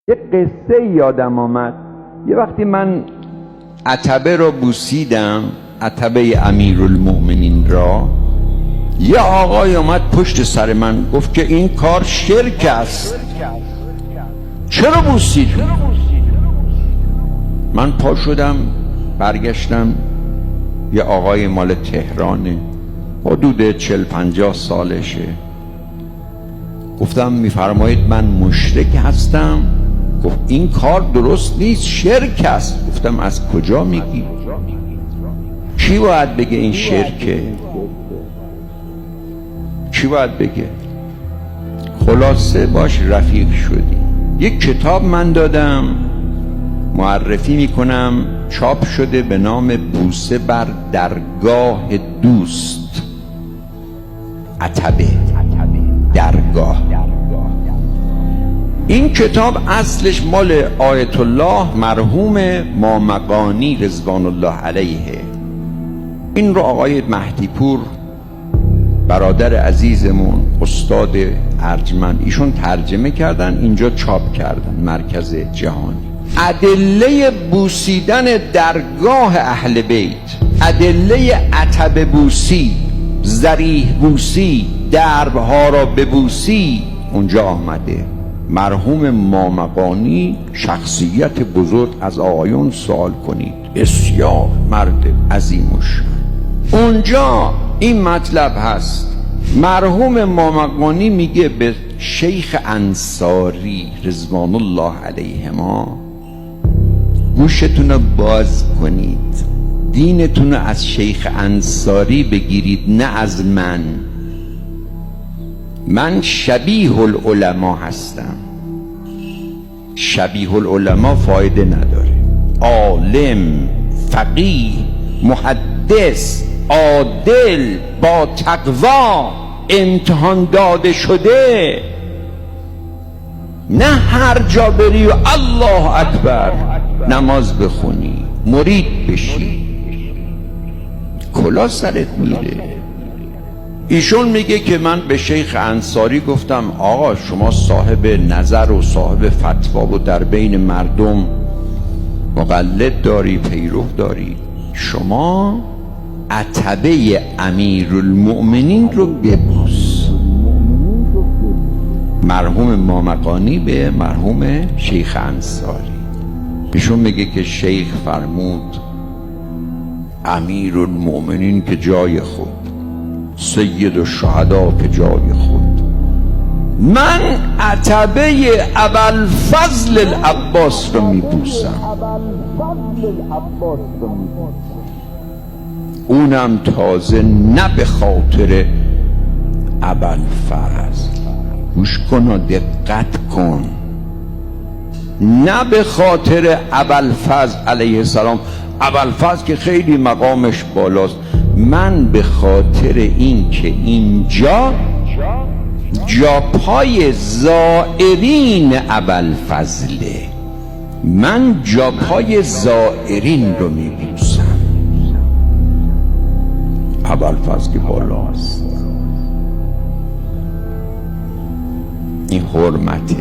یه قصه یادم آمد. یه وقتی من عتبه رو بوسیدم، عتبه امیرالمؤمنین را، یه آقای اومد پشت سر من گفت که این کار شرک است، چرا بوسیدی؟ من پا شدم برگشتم، یه آقای مال تهرانه، حدود 40-50 سالشه. گفتم میفرمایید من مشرک هستم؟ گفت این کار درست نیست، شرک است. گفتم از کجا میگی؟ کی باید بگه این شرکه؟ کی باید بگه؟ خلاصه باش رفیق شدی. یک کتاب من دادم، معرفی میکنم، چاپ شده به نام بوسه بر درگاه دوست. عتبه درگاه. این کتاب اصلش مال آیت الله مرحوم مامقانی رضوان الله علیه. این رو آقای مهدی پور برادر عزیزمون استاد ارجمند ایشون ترجمه کردن، اینجا چاپ کردن، مرکز جهانی. ادله بوسیدن درگاه اهل بیت، ادله عتبه بوسی، ذریح بوسی، دربها را ببوسی، اونجا آمده. مرحوم مامقانی شخصیت بزرگ، از آقایون سوال کنید، بسیار مرد عظیم الشأن. اونجا این مطلب هست. مرحوم مامقانی میگه به شیخ انصاری رضوان الله علیهما گوشتون رو باز کنید، دینتون رو از شیخ انصاری بگیرید، نه از من. من شبیه العلماء هستم. شبیه العلماء فایده نداره. عالم، فقیه، محدث، عادل، با تقوا، امتحان داده شده، نه هر جا بری و الله اکبر نماز بخونی مرید بشی کلا سرت میره. ایشون میگه که من به شیخ انصاری گفتم آقا شما صاحب نظر و صاحب فتوا و در بین مردم مقلد داری، پیرو داری، شما عتبه امیرالمؤمنین رو ببوس. مرحوم مامقانی به مرحوم شیخ انصاری، ایشون میگه که شیخ فرمود امیرالمؤمنین که جای خود، سید الشهدا که جای خود، من عتبه ابوالفضل العباس رو میبوسم، اونم تازه نه به خاطر ابوالفضل، گوش کن و دقت کن، نه به خاطر ابوالفضل علیه السلام، ابوالفضل که خیلی مقامش بالاست، من به خاطر این که اینجا جاپای زائرین ابوالفضله، من جاپای زائرین رو میبوسم. ابوالفضل که بالاست، این حرمته.